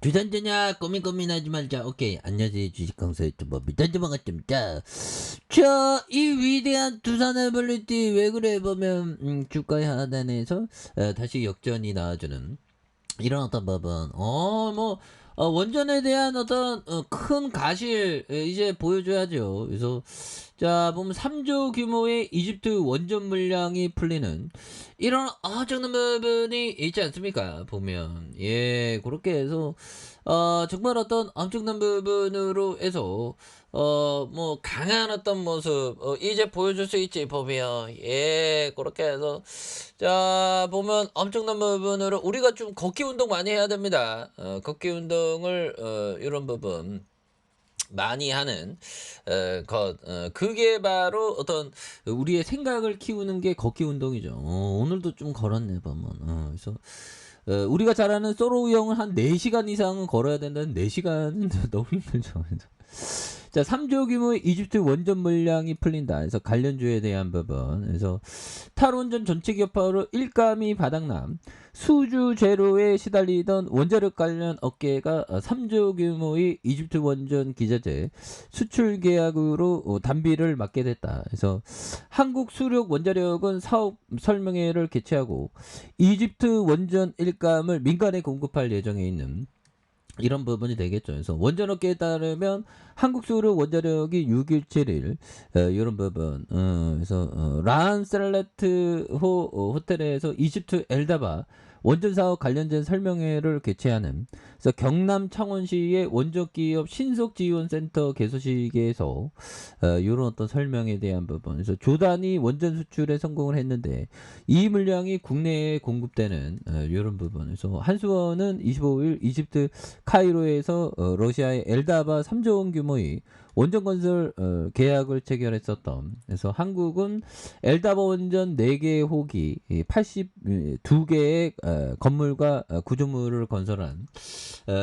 주단전야 고민하지 말자. 오케이. 안녕하세요. 주식강사 유튜버 미단전 반갑습니다. 자, 이 위대한 두산 에블리티 왜 그래 보면 주가의 하단에서 다시 역전이 나와주는 이런 어떤 부분 원전에 대한 어떤 큰 가실 이제 보여줘야죠. 그래서 자 보면 3조 규모의 이집트 원전 물량이 풀리는 이런 엄청난 부분이 있지 않습니까? 보면 예 그렇게 해서 정말 어떤 엄청난 부분으로 해서 뭐 강한 어떤 모습 이제 보여줄 수 있지 보면 예 그렇게 해서 자 보면 엄청난 부분으로 우리가 좀 걷기 운동 많이 해야 됩니다. 걷기 운동을 이런 부분 많이 하는 그게 바로 어떤 우리의 생각을 키우는 게 걷기 운동이죠. 오늘도 좀 걸었네 보면. 그래서 우리가 잘 아는 소로우형을 한 4시간 이상은 걸어야 된다는 4시간은 너무 힘들죠. 자, 3조 규모의 이집트 원전 물량이 풀린다. 그래서 관련주에 대한 부분. 그래서 탈원전 전체 격파로 일감이 바닥남. 수주 제로에 시달리던 원자력 관련 업계가 3조 규모의 이집트 원전 기자재 수출 계약으로 단비를 맞게 됐다. 그래서 한국 수력 원자력은 사업 설명회를 개최하고 이집트 원전 일감을 민간에 공급할 예정에 있는 이런 부분이 되겠죠. 그래서 원전업계에 따르면 한국수력 원자력이 6일 7일 이런 부분 그래서 란셀레트 호텔에서 이집트 엘다바 원전사업 관련된 설명회를 개최하는 그래서 경남 창원시의 원전기업 신속지원센터 개소식에서 이런 어떤 설명에 대한 부분 그래서 조단이 원전 수출에 성공을 했는데 이 물량이 국내에 공급되는 이런 부분에서 한수원은 25일 이집트 카이로에서 러시아의 엘다바 3조 원 규모의 원전 건설 계약을 체결했었던 그래서 한국은 엘다바 원전 4개의 호기 82개의 건물과 구조물을 건설한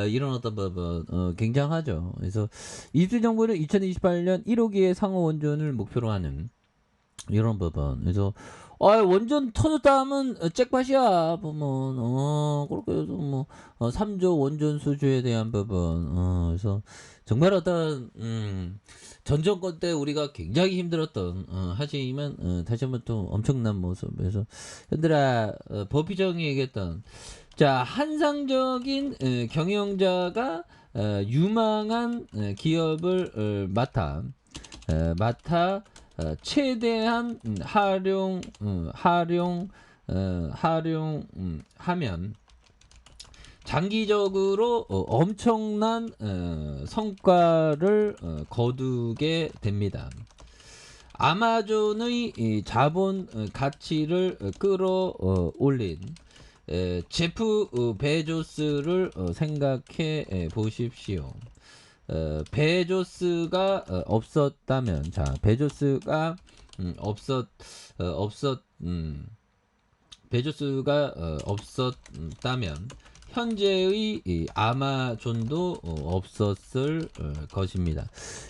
이런 어떤 부분 굉장하죠. 그래서 이집트 정부는 2028년 1호기의 상호 원전을 목표로 하는 이런 부분. 그래서 원전 터졌다 하면 잭팟이야 보면 그렇게 해서 뭐 3조 원전 수주에 대한 부분 그래서 정말 어떤 전 정권 때 우리가 굉장히 힘들었던 하지만 다시 한번 또 엄청난 모습. 그래서 현들아 버피정이 얘기했던 자 한상적인 경영자가 유망한 기업을 맡아 최대한 하면 장기적으로 엄청난 성과를 거두게 됩니다. 아마존의 자본 가치를 끌어올린 제프 베조스를 생각해 보십시오. 베조스가 없었다면 자 베조스가 베조스가 없었다면 현재의 아마존도 없었을 것입니다.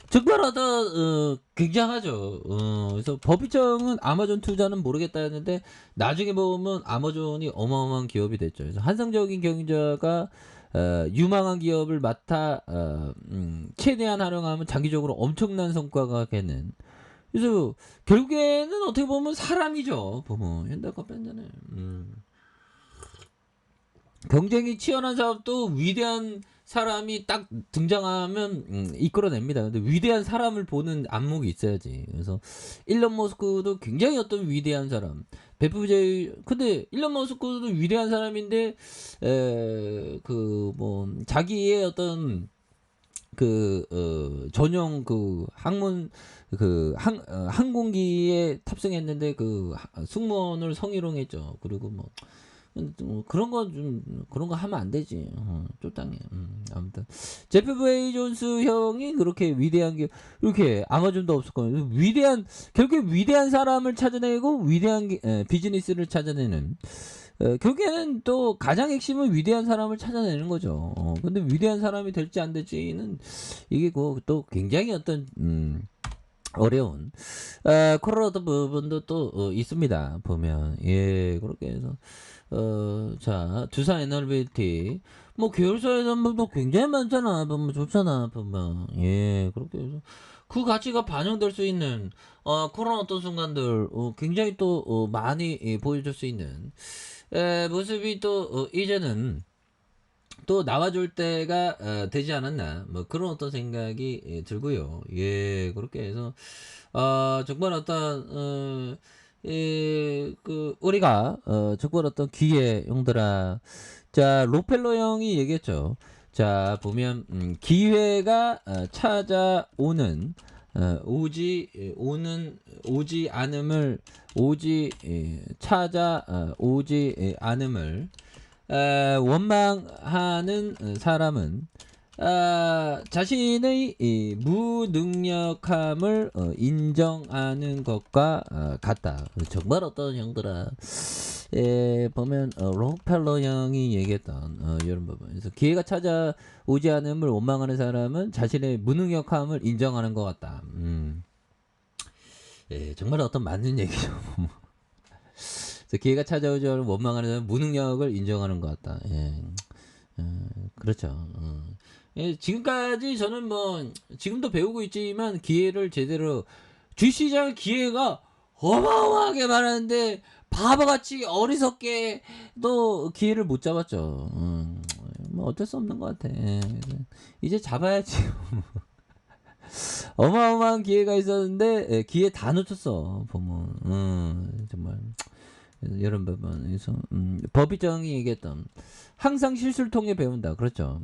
정말 어떤 굉장하죠. 그래서 법인청은 아마존 투자는 모르겠다 했는데 나중에 보면 아마존이 어마어마한 기업이 됐죠. 그래서 한상적인 경영자가 유망한 기업을 맡아 최대한 활용하면 장기적으로 엄청난 성과가 되는. 그래서 결국에는 어떻게 보면 사람이죠. 보면 현대카페인잖아요. 경쟁이 치열한 사업도 위대한 사람이 딱 등장하면 이끌어냅니다. 근데 위대한 사람을 보는 안목이 있어야지. 그래서 일론 머스크도 굉장히 어떤 위대한 사람. 베프제 근데 일론 머스크도 위대한 사람인데 자기의 어떤 전용 항공기에 탑승했는데 승무원을 성희롱했죠. 그리고 그런 거 하면 안 되지. 쫄땅해. 아무튼 제프 베이존스 형이 그렇게 위대한 게 이렇게 아마존도 없을 거예요. 결국에 위대한 사람을 찾아내고 위대한 비즈니스를 찾아내는. 결국에는 또 가장 핵심은 위대한 사람을 찾아내는 거죠. 근데 위대한 사람이 될지 안 될지는 이게 또 굉장히 어떤 어려운 그런 어떤 부분도 또 있습니다. 보면 예 그렇게 해서 자 두산 에너빌티 뭐 계열사에서 뭐 굉장히 많잖아. 보면 좋잖아. 보면 예 그렇게 해서 그 가치가 반영될 수 있는 그런 어떤 순간들 굉장히 또 많이 보여줄 수 있는 모습이 또 이제는 또 나와줄 때가 되지 않았나 뭐 그런 어떤 생각이 들고요. 예 그렇게 해서 정말 어떤 그 우리가 정말 어떤 기회 형들아 자 로펠러 형이 얘기했죠. 자 보면 기회가 찾아오는 오지 않음을 오지 않음을 원망하는 사람은 자신의 이 무능력함을 인정하는 것과 같다. 정말 어떤 형들아 보면 록펠러 형이 얘기했던 이런 부분에서 기회가 찾아오지 않음을 원망하는 사람은 자신의 무능력함을 인정하는 것 같다. 예, 정말 어떤 맞는 얘기죠. 기회가 찾아오지 않으면 원망하는 사람은 무능력을 인정하는 것 같다. 예. 그렇죠. 예, 지금까지 저는 뭐 지금도 배우고 있지만 기회를 제대로 주시장 기회가 어마어마하게 많았는데 바보같이 어리석게 또 기회를 못 잡았죠. 뭐 어쩔 수 없는 것 같아. 예, 이제 잡아야지. 어마어마한 기회가 있었는데 기회 다 놓쳤어. 보면 정말 이런 부분에서 법의정이 얘기했던 항상 실수를 통해 배운다. 그렇죠.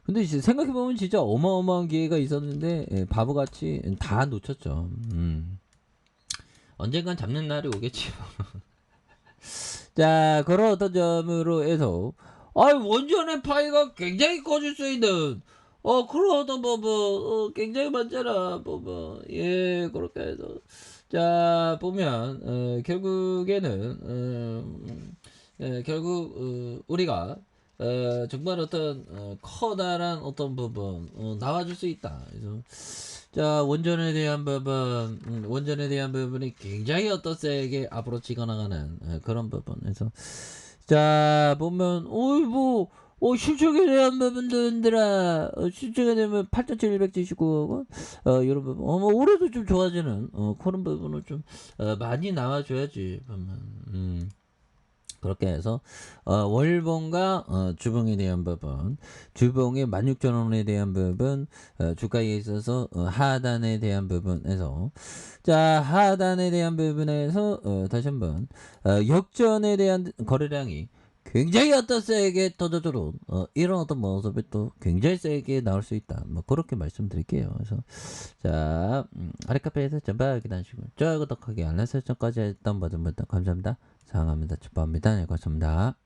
근데 이제 생각해보면 진짜 어마어마한 기회가 있었는데 바보같이 다 놓쳤죠. 언젠간 잡는 날이 오겠지. 자 그런 어떤 점으로 해서 원전의 파이가 굉장히 커질 수 있는 그런 어떤 굉장히 많잖아. 예 그렇게 해서 자 보면 결국에는 결국 우리가 정말 어떤 커다란 어떤 부분 나와줄 수 있다. 그래서 자 원전에 대한 부분이 굉장히 어떤 세게 앞으로 치고나가는 그런 부분에서 자 보면 실적에 대한 부분들아 실적에 대한 8,779억 원 이런 부분 뭐 올해도 좀 좋아지는 그런 부분을 좀 많이 나와줘야지 보면 그렇게 해서 월봉과 주봉에 대한 부분 주봉의 16,000원에 대한 부분 주가에 있어서 하단에 대한 부분에서 자 하단에 대한 부분에서 다시 한번 역전에 대한 거래량이 굉장히 어떤 세게 터져들어온 이런 어떤 모습이 또 굉장히 세게 나올 수 있다. 뭐 그렇게 말씀드릴게요. 그래서 자 아랫카페에서 전방 기다리시고 좋아요 구독하기 알람 설정까지 했던 분들 감사합니다. 사랑합니다. 축복합니다. 네, 고맙습니다.